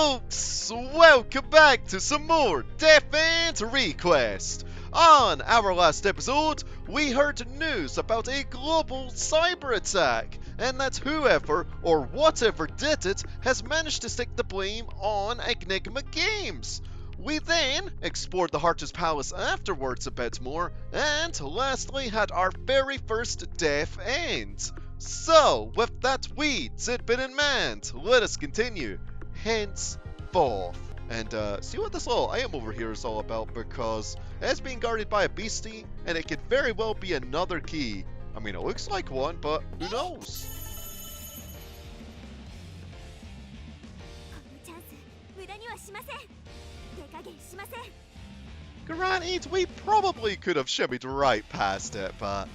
folks! Welcome back to some more Death and Request! On our last episode, we heard news about a global cyber attack, and that whoever or whatever did it has managed to stick the blame on Enigma Games. We then explored the Harter's Palace afterwards a bit more, and lastly had our very first death end. So, with that wee tidbit in mind, let us continue henceforth and see what this little item over here is all about, because it's being guarded by a beastie, and it could very well be another key. I mean, it looks like one, but who knows? Granted, we probably could have shimmied right past it, but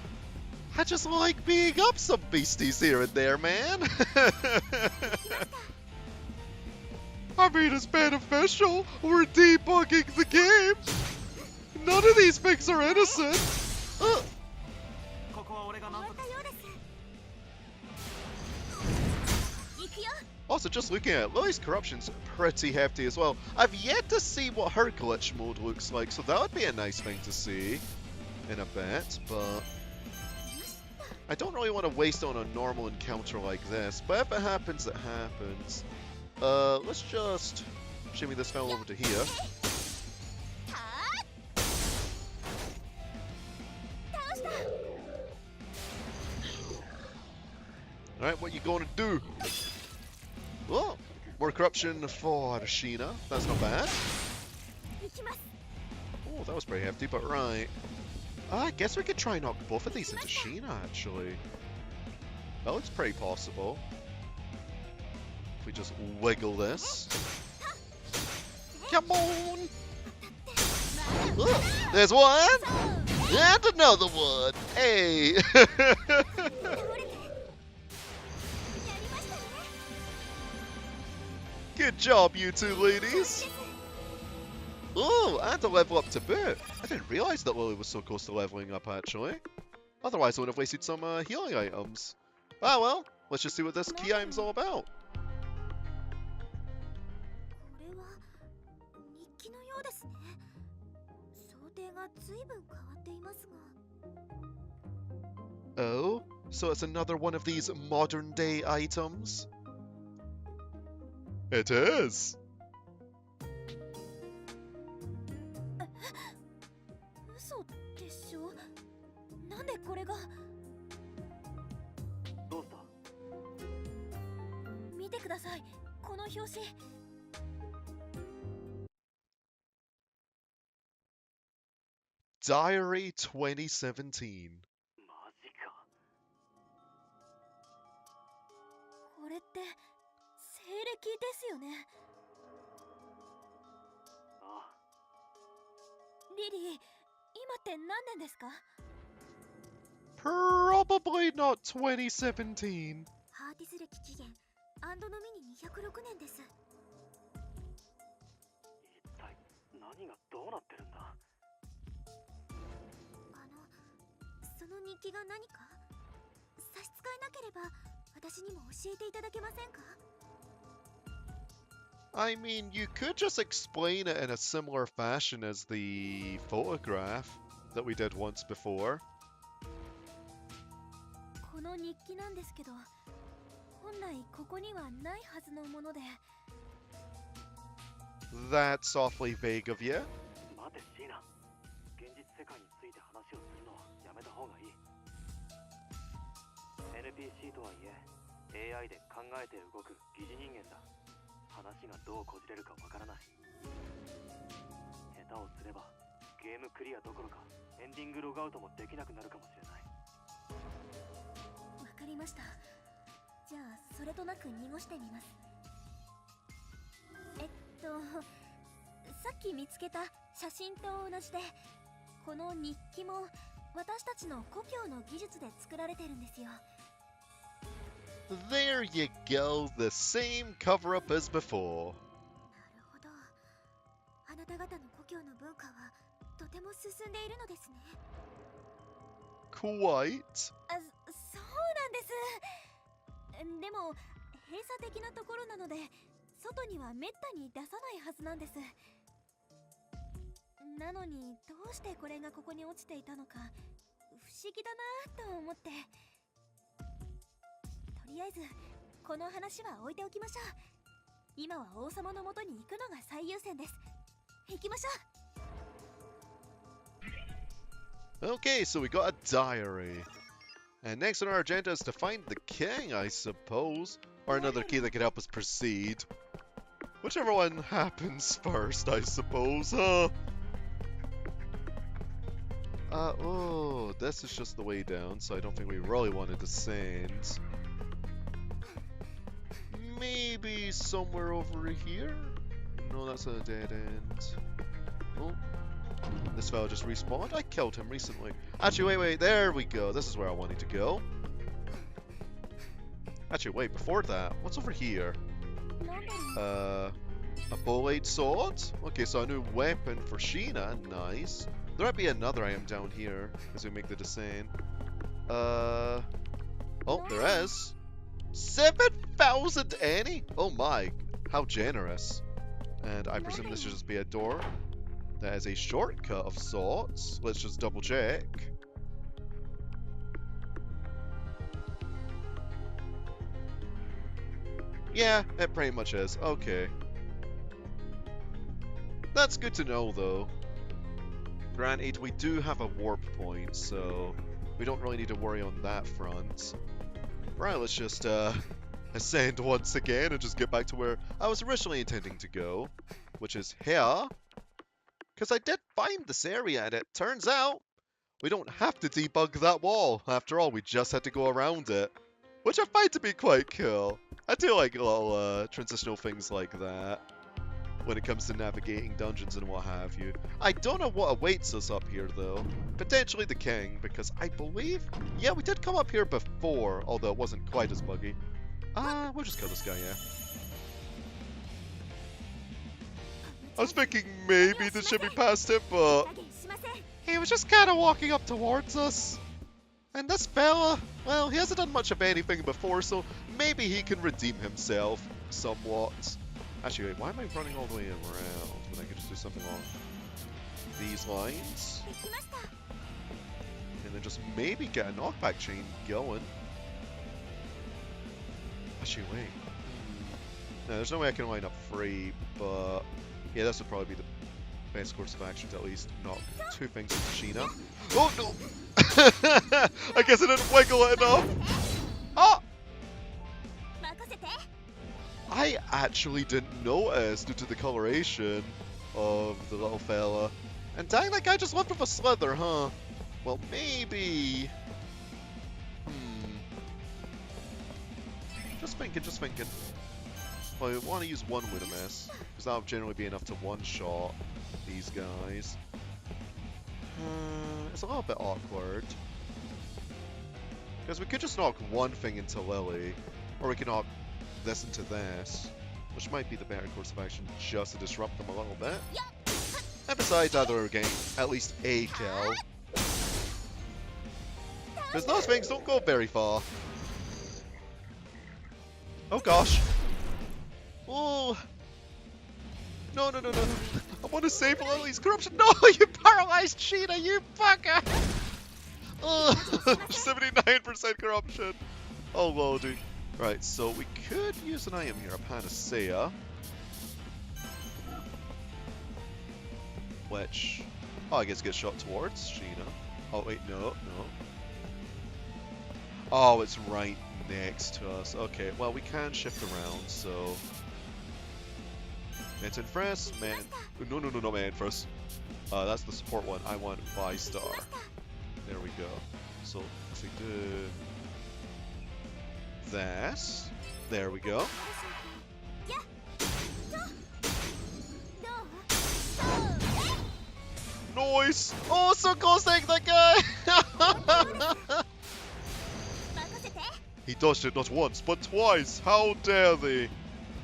I just like being up some beasties here and there, man. I mean, it's beneficial. We're debugging the game. None of these things are innocent. Also, just looking at it, Lily's corruption's pretty hefty as well. I've yet to see what her glitch mode looks like, so that would be a nice thing to see in a bit, but I don't really want to waste on a normal encounter like this, but if it happens, it happens. Let's just shimmy this fella over to here. Alright, what you gonna do? Oh, more corruption for Shina. That's not bad. Oh, that was pretty hefty, but right. I guess we could try and knock both of these into Shina, actually. That looks pretty possible. If we just wiggle this. Come on! Look, there's one! And another one! Hey! Good job, you two ladies! Oh, and a level up to boot. I didn't realize that Lily was so close to leveling up, actually. Otherwise, I would have wasted some healing items. Ah well, let's just see what this key item's all about. Oh, so it's another one of these modern day items? It is! Diary 2017. Probably not 2017. I mean, you could just explain it in a similar fashion as the photograph that we did once before. That's awfully vague of you. There you go, the same cover-up as before. Quite. 外にはめったに出さないはずなんです。なのにどうしてこれがここに落ちていたのか不思議だなと思って。とりあえずこの話は置いておきましょう。今は王様の元に行くのが最優先です。行きましょう。 Okay, so we got a diary. And next on our agenda is to find the king, I suppose. Or another key that could help us proceed. Whichever one happens first, I suppose, huh? Oh, this is just the way down, so I don't think we really want to descend. Maybe somewhere over here? No, that's a dead end. Oh, this fella just respawned? I killed him recently. Actually, wait, there we go. This is where I wanted to go. Actually, wait, before that, what's over here? A blade sword? Okay, so a new weapon for Shina, nice. There might be another item down here as we make the descent. Oh, there is. 7,000 any? Oh my, how generous. And I presume this should just be a door. That is a shortcut of sorts. Let's just double check. Yeah, it pretty much is. Okay. That's good to know, though. Granted, we do have a warp point, so we don't really need to worry on that front. Right, let's just ascend once again and just get back to where I was originally intending to go, which is here. Because I did find this area, and it turns out we don't have to debug that wall. After all, we just had to go around it, which I find to be quite cool. I do like little transitional things like that when it comes to navigating dungeons and what have you. I don't know what awaits us up here, though. Potentially the king, because I believe... Yeah, we did come up here before, although it wasn't quite as buggy. We'll just kill this guy, yeah. I was thinking maybe this should be past him, but... he was just kind of walking up towards us. And this fella, well, he hasn't done much of anything before, so maybe he can redeem himself somewhat. Actually, wait, why am I running all the way around when I could just do something along these lines? And then just maybe get a knockback chain going. Actually, wait. No, there's no way I can line up free, but yeah, this would probably be the best course of action to at least knock two things into Shina. Oh no! I guess I didn't wiggle it enough. Ah! I actually didn't notice due to the coloration of the little fella. And dang, that guy just left with a slither, huh? Well, maybe... Just thinking. Well, I want to use one with a miss, because that'll generally be enough to one-shot these guys. It's a little bit awkward. Because we could just knock one thing into Lily, or we can knock this into this, which might be the better course of action just to disrupt them a little bit. And besides, either we're getting at least a kill. Because those things don't go very far. Oh gosh. Oh. No. I want to save Lily's corruption. No, you paralyzed Shina, you fucker! 79% corruption. Oh, lordy. Right, so we could use an item here, a panacea. Which, I guess gets shot towards Shina. Oh, wait, no. Oh, it's right next to us. Okay, well, we can shift around, so... Maintain first, No, not man first. That's the support one. I want 5-star. There we go. So, if we do... that. There we go. Nice! Oh, so close to taking that guy! He dodged it not once, but twice! How dare they!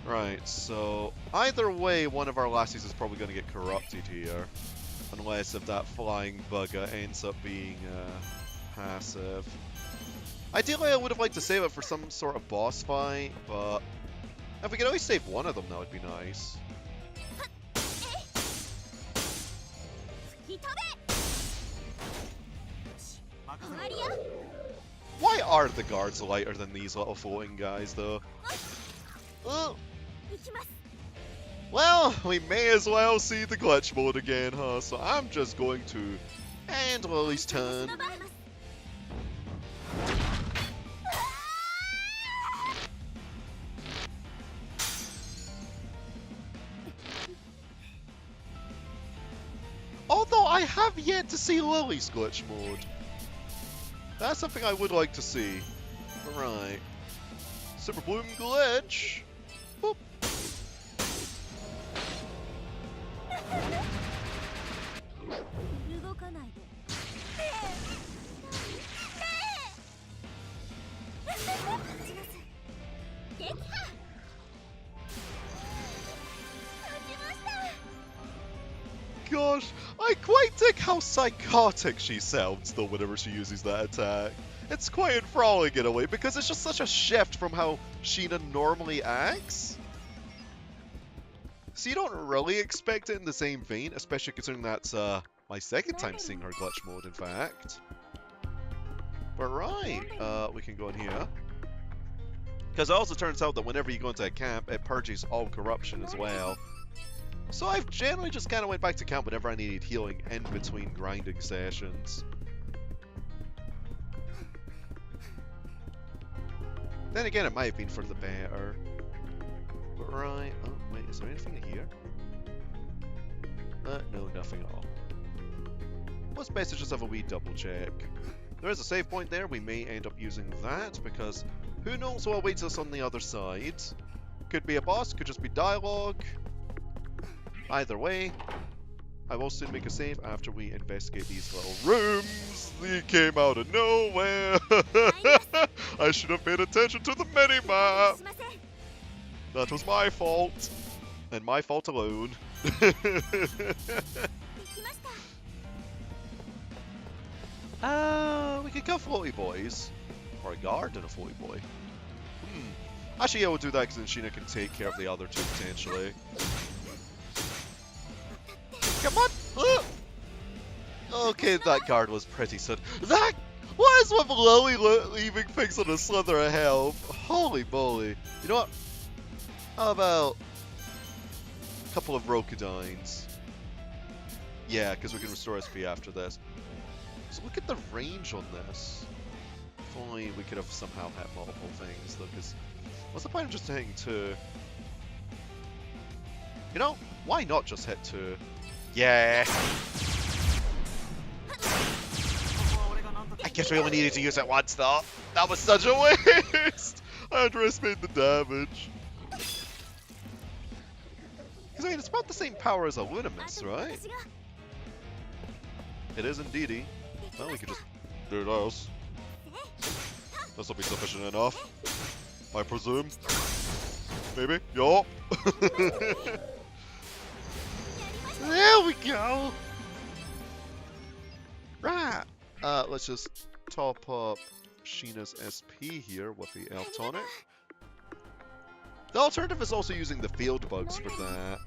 Right, so either way, one of our lassies is probably going to get corrupted here. Unless if that flying bugger ends up being passive. Ideally, I would have liked to save it for some sort of boss fight, but If we could always save one of them, that would be nice. Why are the guards lighter than these little floating guys, though? Well, we may as well see the glitch mode again, huh? So I'm just going to end Lily's turn. Although I have yet to see Lily's glitch mode. That's something I would like to see. Right. Super Bloom glitch. Boop. Gosh, I quite dig how psychotic she sounds though whenever she uses that attack. It's quite enthralling in a way because it's just such a shift from how Shina normally acts. So you don't really expect it in the same vein, especially considering that's my second time seeing her glitch mode, in fact. But right, we can go in here. Because it also turns out that whenever you go into a camp, it purges all corruption as well. So I've generally just kind of went back to camp whenever I needed healing in between grinding sessions. Then again, it might have been for the better. But right, oh wait, is there anything in here? No, nothing at all. What's best to just have a wee double check. There is a save point there, we may end up using that, because who knows what awaits us on the other side. Could be a boss, could just be dialogue. Either way, I will soon make a save after we investigate these little rooms. They came out of nowhere. I should have paid attention to the mini-map. That was my fault. And my fault alone. We could go floaty boys. Or a guard and a floaty boy. Actually, yeah, we'll do that because then Shina can take care of the other two potentially. Come on! Okay, that guard was pretty sad. That... What is with Lily leaving things on a slither of hell? Holy moly. You know what? How about a couple of Rokodines? Yeah, because we can restore SP after this. So look at the range on this. If only we could have somehow had multiple things, though, because what's the point of just hitting 2? You know, why not just hit 2? Yeah! I guess we only needed to use it once, though. That was such a waste! I underestimated the damage. Because, I mean, it's about the same power as a Lunamis, right? It is indeedy. Well, we could just do this. This will be sufficient enough, I presume. Maybe? Yup. There we go! Right. Let's just top up Shina's SP here with the Elf Tonic. The alternative is also using the field bugs for that.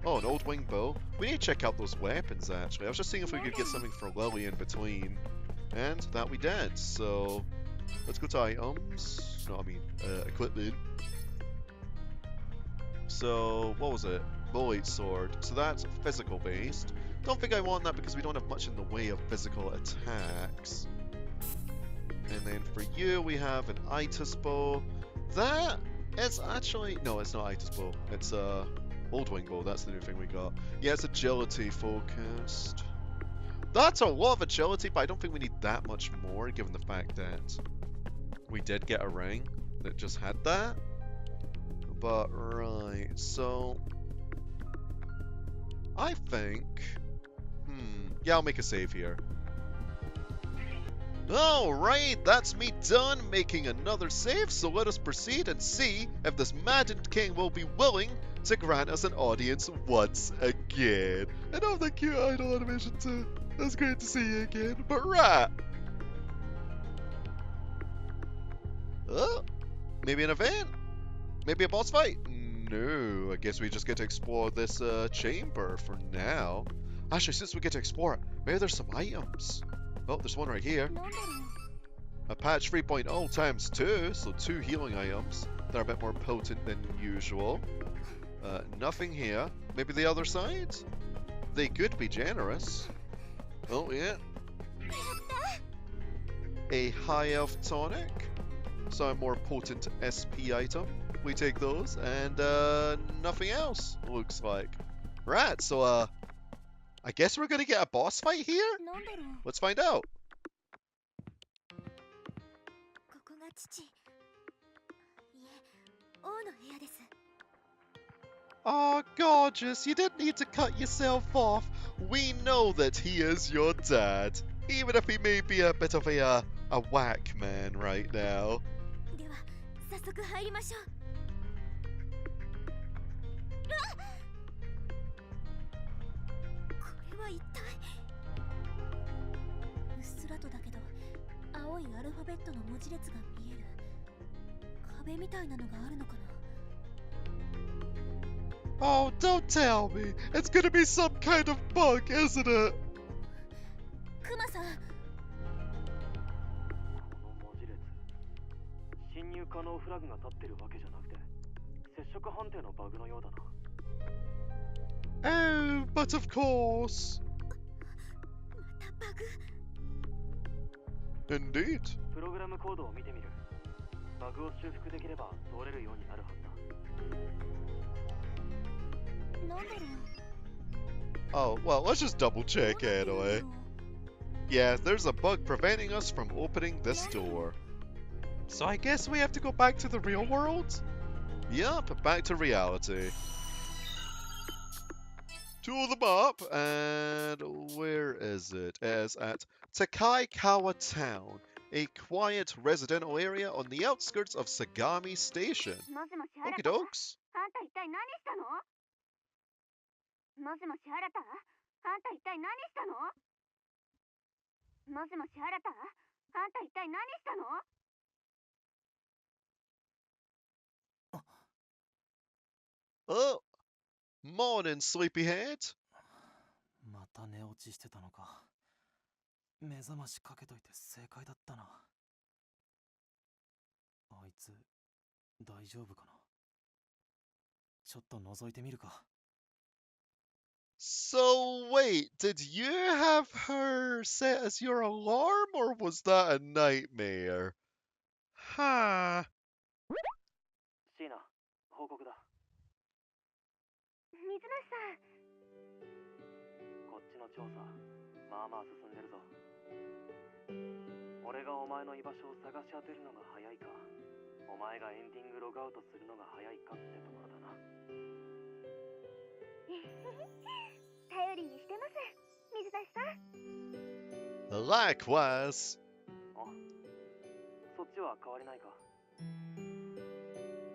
Oh, an old wing bow. We need to check out those weapons, actually. I was just seeing if we could get something for Lily in between. And that we did, so... Let's go to items. No, I mean, equipment. So, what was it? Bullet sword. So that's physical based. Don't think I want that because we don't have much in the way of physical attacks. And then for you, we have an Itis bow. That is actually... No, it's not Itis bow. It's Old Wing bow. That's the new thing we got. Yeah, it's agility focused. That's a lot of agility, but I don't think we need that much more, given the fact that we did get a ring that just had that. But, right, so... I think... Yeah, I'll make a save here. Alright, that's me done making another save, so let us proceed and see if this maddened king will be willing to grant us an audience once again. And oh, the cute idol animation too. That's great to see you again. But right. Oh, maybe an event? Maybe a boss fight? No, I guess we just get to explore this chamber for now. Actually, since we get to explore it, maybe there's some items. Oh, there's one right here. なんだろう A patch 3.0 times 2, so 2 healing items. They're a bit more potent than usual. Nothing here. Maybe the other side? They could be generous. Oh, yeah. A high elf tonic. So a more potent SP item. We take those, and nothing else, looks like. Right, so I guess we're gonna get a boss fight here? なんだろう Let's find out. ここが父いえ王の部屋です Oh, gorgeous, you didn't need to cut yourself off. We know that he is your dad, even if he may be a bit of a whack man right now. では早速入りましょうこれは一体うっすらとだけど青いアルファベットの文字列が見える壁みたいなのがあるのかな Oh, don't tell me. It's gonna be some kind of bug, isn't it? クマさんこの文字列侵入可能フラグが立ってるわけじゃなくて接触判定のバグのようだな Oh, but of course. またバグ Indeed. プログラムコードを見てみるバグを修復できれば通れるようになるはずだ なんだろう Oh, well, let's just double check どうなってるんだ anyway. ろう Yeah, there's a bug preventing us from opening this door. So I guess we have to go back to the real world? Yup, back to reality. Tool them up, and where is it? It is at Takaikawa Town, a quiet residential area on the outskirts of Sagami Station. もしもし Okie dokes. あんた一体何したのもしもしあらたあんた一体何したのもしもしあらたあんた一体何したの Oh, morning, sleepyhead. また寝落ちしてたのか目覚ましかけといて正解だったなあいつ大丈夫かなちょっと覗いてみるか So wait, did you have her set as your alarm, or was that a nightmare? Huh. シーナ報告だ水無さんこっちの調査まあまあ進んでるぞ俺がお前の居場所を探し当てるのが早いかお前がエンディングログアウトするのが早いかってところだな頼りにしてます水出さん Likewise. あそっちは変わりないか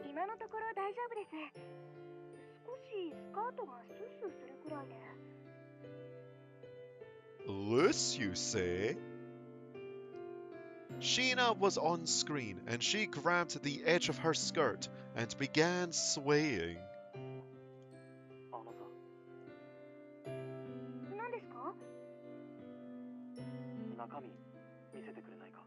今のところ大丈夫です少しスカートがスースーするくらいで Loose, you say? Shina was on screen, and she grabbed the edge of her skirt and began swaying. あのさ何ですか中身見せてくれないか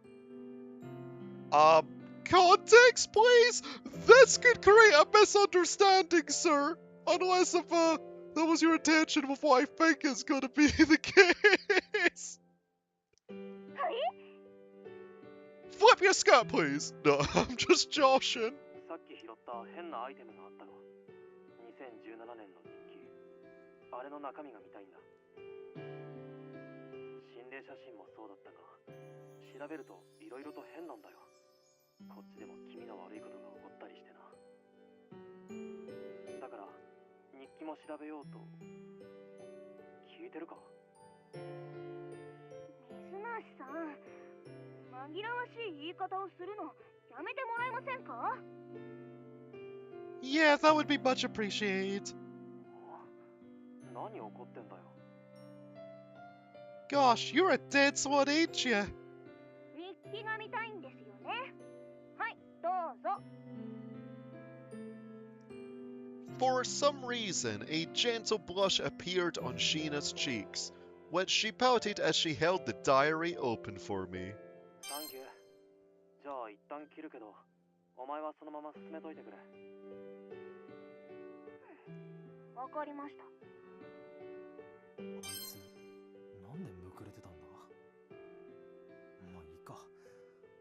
Context, please? This could create a misunderstanding, sir. Unless if, that was your intention with what I think is gonna be the case. はい Flip your skirt, please. No, I'm just joshing. さっき拾った変なアイテムがあったろ2017年の日記あれの中身が見たいんだ心霊写真もそうだったが調べると色々と変なんだよこっちでも気味の悪いことが起こったりしてなだから日記も調べようと聞いてるか水無さん紛らわしい言い方をするのやめてもらえませんか Yeah, that would be much appreciated. 何起こってんだよ Gosh, you're a dense one, ain't you? 日記が見たいんですよねはいどうぞ For some reason, a gentle blush appeared on Sheena's cheeks, which she pouted as she held the diary open for me. サンキュー。じゃあ一旦切るけど、お前はそのまま進めといてくれ。わかりました。あいつ、なんでむくれてたんだ？まあいいか。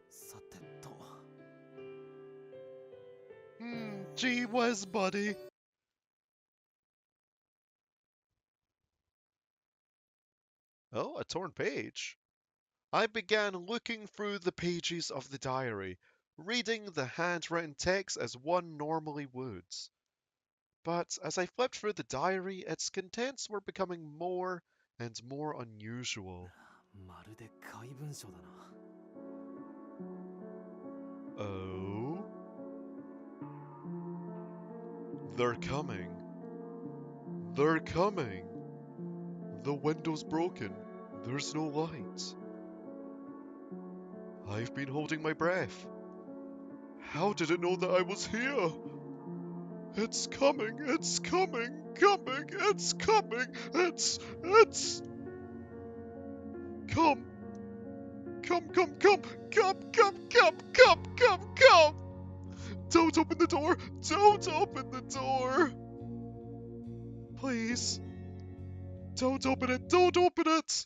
さてと。Gee whiz, buddy. Oh, a torn page. I began looking through the pages of the diary, reading the handwritten text as one normally would. But as I flipped through the diary, its contents were becoming more and more unusual. まるで怪文書だな。Oh? They're coming. They're coming. The window's broken. There's no light. I've been holding my breath. How did it know that I was here? It's coming, it's coming, coming, it's coming, it's... Come. Come, come, come, come, come, come, come, come, come! Don't open the door! Don't open the door! Please. Don't open it! Don't open it!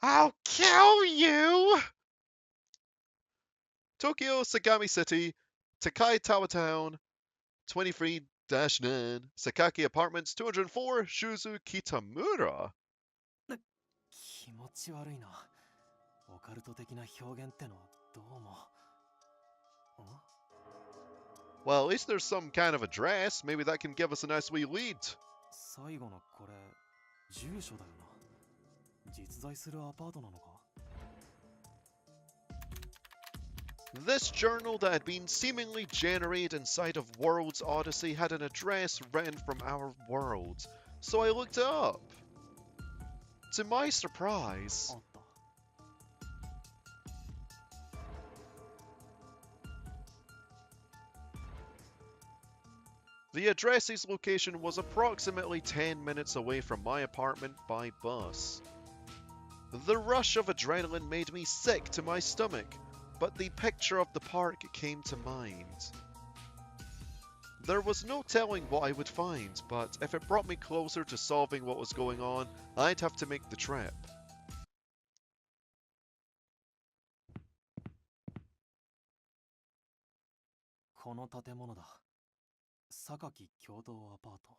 I'll kill you! Tokyo, Sagami City, Takai Tower Town, 23-9, Sakaki Apartments, 204, Shuzu Kitamura. 気持ち悪いな。オカルト的な表現ってのはどうも。Well, at least there's some kind of address. Maybe that can give us a nice wee lead. 最後のこれ、住所だよな。実在するアパートなのか？ This journal that had been seemingly generated inside of World's Odyssey had an address written from our world, so I looked it up. To my surprise, あった。the address's location was approximately 10 minutes away from my apartment by bus. The rush of adrenaline made me sick to my stomach, but the picture of the park came to mind. There was no telling what I would find, but if it brought me closer to solving what was going on, I'd have to make the trip. この建物だ。榊共同アパート。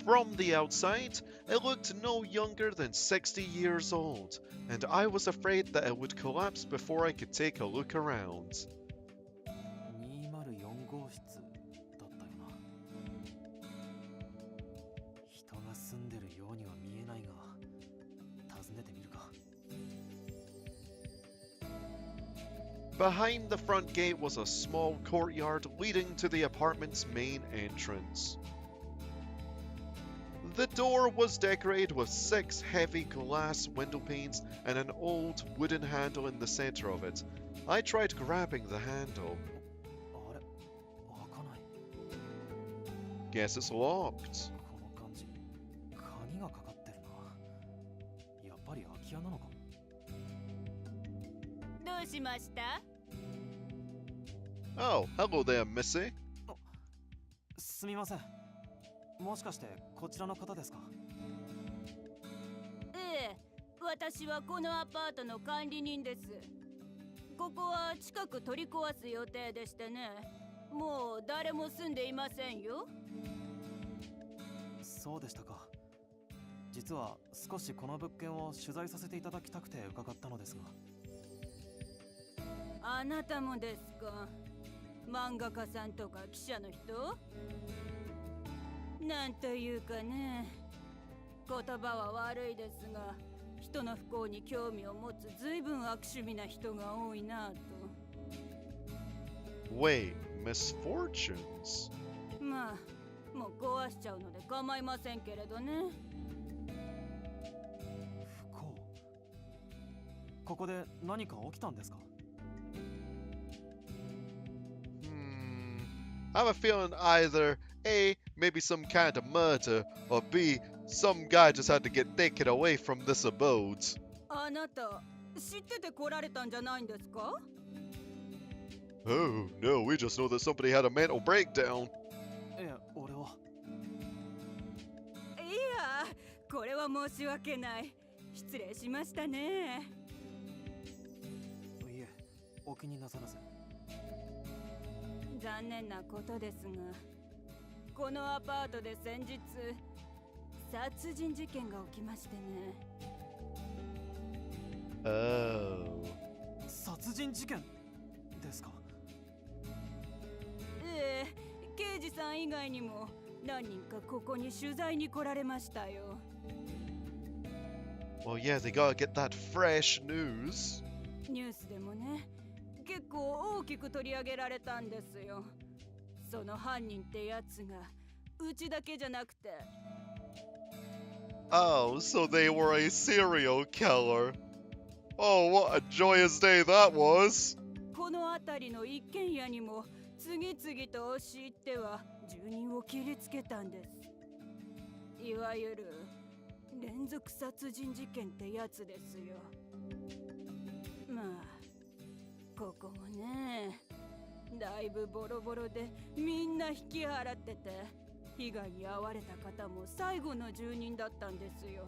From the outside, it looked no younger than 60 years old, and I was afraid that it would collapse before I could take a look around. 204号室だったよな。人が住んでるようには見えないが、訪ねてみるか。Behind the front gate was a small courtyard leading to the apartment's main entrance. The door was decorated with 6 heavy glass window panes and an old wooden handle in the center of it. I tried grabbing the handle. あれ、開かない。 Guess it's locked. この感じ、鍵がかかってるな。やっぱり空き家なのか。どうしました？ Oh, hello there, Missy. すみません。もしかしてこちらの方ですか？ええ、私はこのアパートの管理人です。ここは近く取り壊す予定でしてね。もう誰も住んでいませんよ。そうでしたか。実は少しこの物件を取材させていただきたくて伺ったのですが。あなたもですか？漫画家さんとか記者の人？なんというかね、言葉は悪いですが、人の不幸に興味を持つ随分悪趣味な人が多いなぁと。Wait, misfortunes? まあ、もう壊しちゃうので構いませんけれどね。不幸。ここで何か起きたんですか？ I have a feeling either A, maybe some kind of murder, or B, some guy just had to get taken away from this abode. あなた知ってて来られたんじゃないんですか？ Oh, no, we just know that somebody had a mental breakdown. いや、俺は。いや、これは申し訳ない。失礼しましたね。いえ、お気になさらず。残念なことですが、このアパートで先日殺人事件が起きましてね。Oh. 殺人事件ですか？ええ、刑事さん以外にも何人かここに取材に来られましたよ。Well, yeah, they gotta get that fresh news. ニュースでもね、結構大きく取り上げられたんですよ。その犯人ってやつがうちだけじゃなくて。Oh, so they were a serial killer. Oh, what a joyous day that was. この辺りの一軒家にも次々と押し入っては住人を切りつけたんです。いわゆる連続殺人事件ってやつですよ。まあここもね、だいぶボロボロでみんな引き払ってて、被害に遭われた方も最後の住人だったんですよ。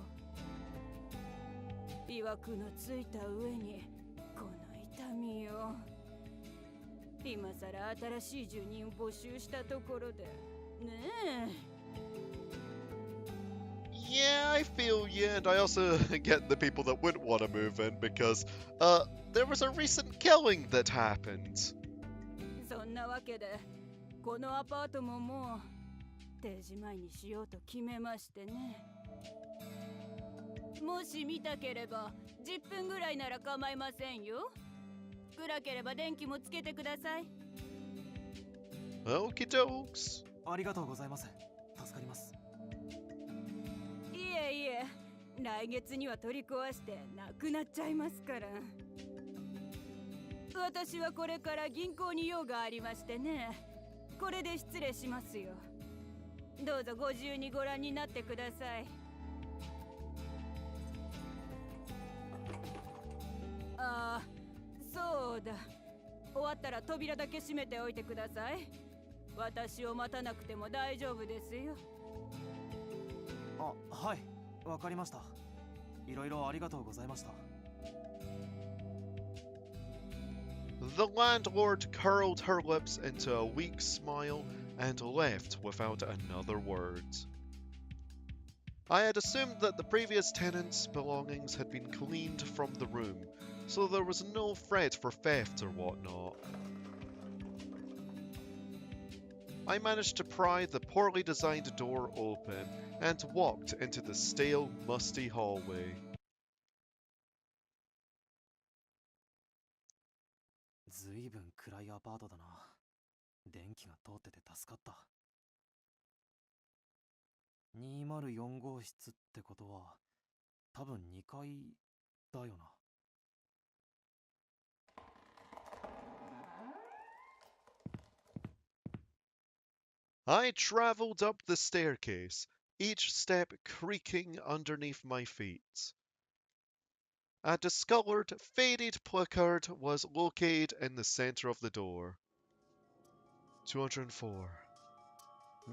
曰くのついた上にこの痛みよ。今さら新しい住人を募集したところでねえ。Yeah, I feel you, and I also get the people that wouldn't want to move in because, there was a recent killing that happened. そんなわけでこのアパートももう定時前にしようと決めましてね。もし見たければ10分ぐらいなら構いませんよ。暗ければ電気もつけてください。Okie dokes. ありがとうございます。助かります。いえいえ、来月には取り壊してなくなっちゃいますから。私はこれから銀行に用がありましてね。これで失礼しますよ。どうぞご自由にご覧になってください。ああ、そうだ。終わったら扉だけ閉めておいてください。私を待たなくても大丈夫ですよ。あ、はい、わかりました。いろいろありがとうございました。The landlord curled her lips into a weak smile and left without another word. I had assumed that the previous tenant's belongings had been cleaned from the room, so there was no threat for theft or whatnot. I managed to pry the poorly designed door open and walked into the stale, musty hallway. ずいぶん暗いアパートだな。電気が通ってて助かった。204号室ってことは、多分2階だよな。I traveled up the staircase, each step creaking underneath my feet. A discolored, faded placard was located in the center of the door. 204.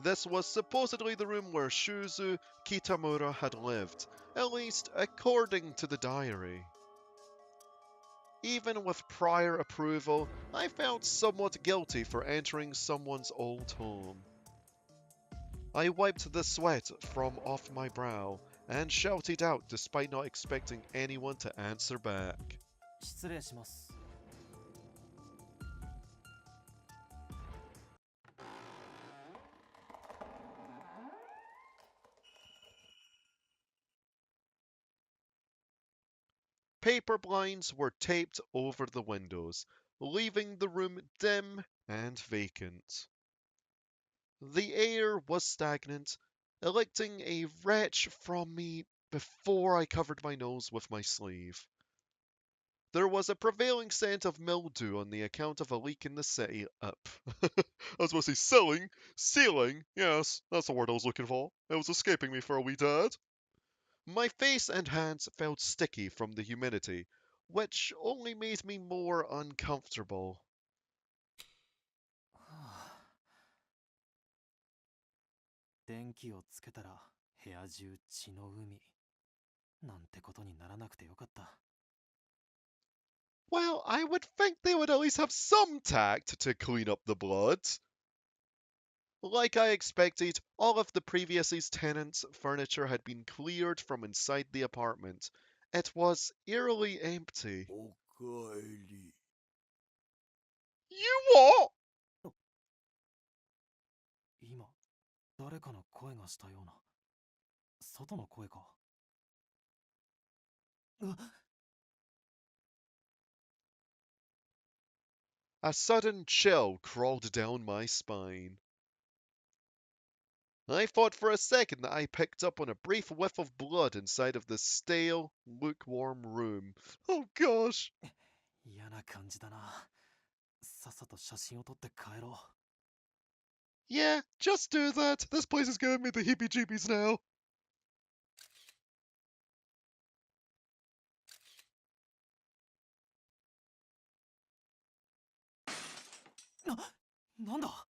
This was supposedly the room where Shuzu Kitamura had lived, at least according to the diary. Even with prior approval, I felt somewhat guilty for entering someone's old home. I wiped the sweat from off my brow and shouted out despite not expecting anyone to answer back. 失礼します。Paper blinds were taped over the windows, leaving the room dim and vacant. The air was stagnant, electing a retch from me before I covered my nose with my sleeve. there was a prevailing scent of mildew on the account of a leak in the city up. I was supposed to say sealing, yes, that's the word I was looking for. It was escaping me for a wee tad. My face and hands felt sticky from the humidity, which only made me more uncomfortable. はあ電気をつけたら部屋中血の海なんてことにならなくてよかった。 Well, I would think they would at least have some tact to clean up the blood. Like I expected, all of the previous tenants' furniture had been cleared from inside the apartment. It was eerily empty. おかえり。 You what? 今誰かの声がしたような。外の声か。うわ A sudden chill crawled down my spine. I thought for a second that I picked up on a brief whiff of blood inside of the stale, lukewarm room. Oh gosh. 嫌な感じだな。さっさと写真を撮って帰ろ Yeah, just do that. This place is giving me the heebie-jeebies now. う。なんだ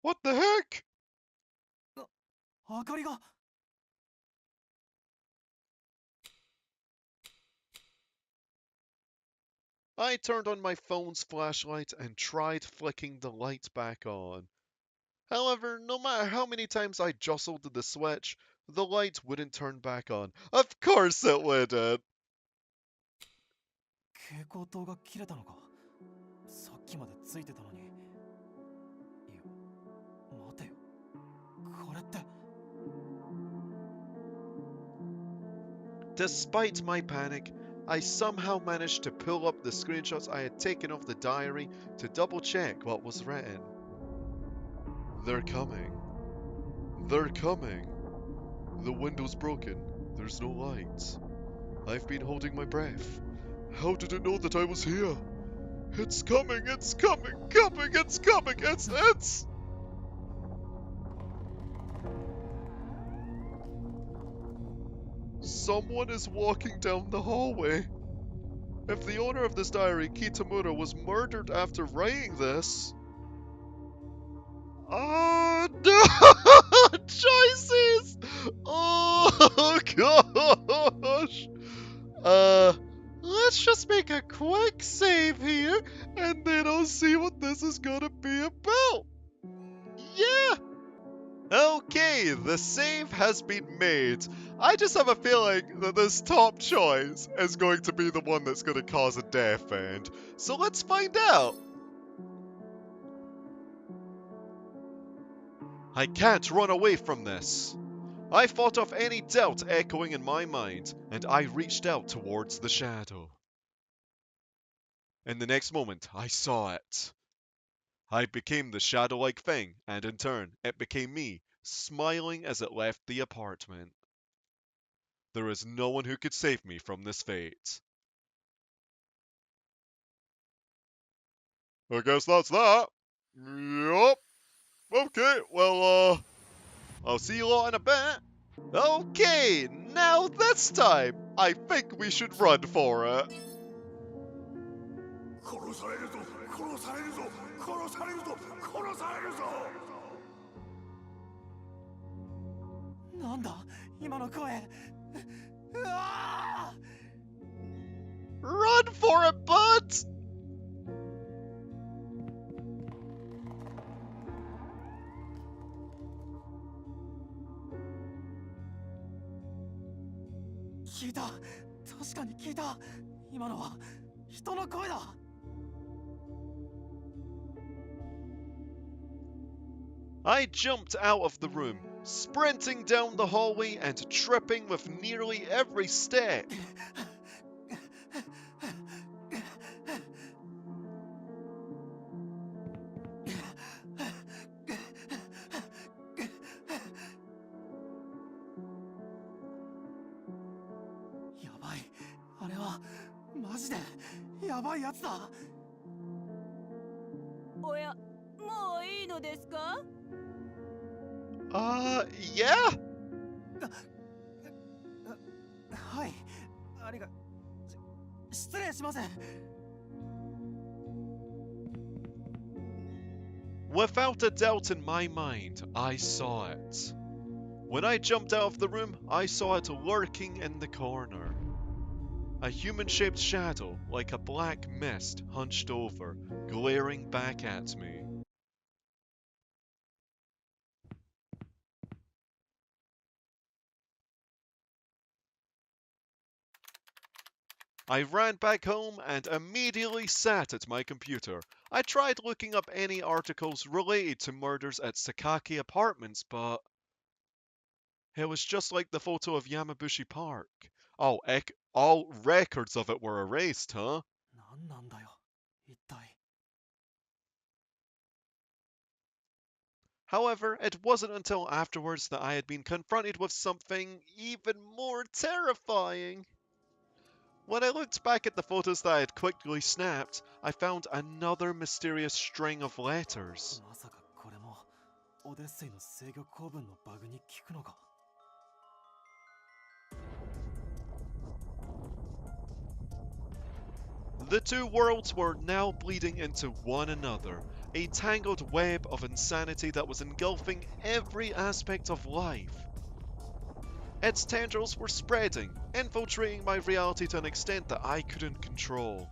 What the heck? 明かりが I turned on my phone's flashlight and tried flicking the light back on. However, no matter how many times I jostled the switch, the light wouldn't turn back on. Of course it wouldn't! 蛍光灯が切れたのか。さっきまでついてたのに。いや、待てよ。これって。 Despite my panic, I somehow managed to pull up the screenshots I had taken of the diary to double check what was written. They're coming. They're coming. The window's broken. There's no light. I've been holding my breath. How did it know that I was here? It's coming, it's coming, it's coming, it's... Someone is walking down the hallway. If the owner of this diary, Kitamura, was murdered after writing this... Oh no! Choices! Oh gosh! Let's just make a quick save here, and then I'll see what this is gonna be about. Yeah! Okay, the save has been made. I just have a feeling that this top choice is going to be the one that's going to cause a death end. So let's find out. I can't run away from this. I fought off any doubt echoing in my mind, and I reached out towards the shadow. In the next moment, I saw it. I became the shadow-like thing, and in turn, it became me, smiling as it left the apartment. There is no one who could save me from this fate. I guess that's that. Yup. Okay, well, I'll see you lot in a bit. Okay, now this time, I think we should run for it. 殺されるぞ殺されるぞ殺されるぞ殺されるぞ。なんだ今の声。うわ Run for it, bud! 聞いた。確かに聞いた。今のは人の声だ。 I jumped out of the room, sprinting down the hallway and tripping with nearly every step. マジでやばいやつだ。おや、もういいのですか？ Yeah? はい、ありが失礼します。 Without a doubt in my mind, I saw it. When I jumped out of the room, I saw it lurking in the corner. A human-shaped shadow, like a black mist, hunched over, glaring back at me. I ran back home and immediately sat at my computer. I tried looking up any articles related to murders at Sakaki Apartments, but it was just like the photo of Yamabushi Park. All records of it were erased, huh? なんなんだよ、一体。 However, it wasn't until afterwards that I had been confronted with something even more terrifying. When I looked back at the photos that I had quickly snapped, I found another mysterious string of letters. まさかこれもオデッセイの制御構文のバグに効くのか。 The two worlds were now bleeding into one another, a tangled web of insanity that was engulfing every aspect of life. Its tendrils were spreading, infiltrating my reality to an extent that I couldn't control.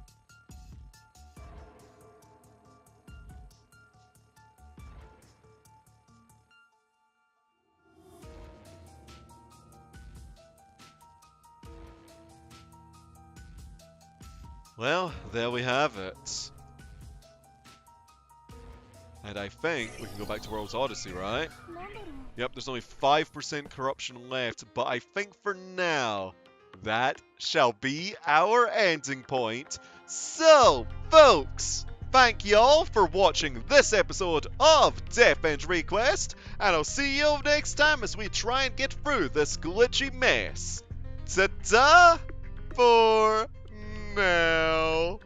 Well, there we have it. And I think we can go back to World's Odyssey, right? Yep, there's only 5% corruption left, but I think for now, that shall be our ending point. So, folks, thank y'all for watching this episode of Death End Request, and I'll see you next time as we try and get through this glitchy mess. Ta-ta for now.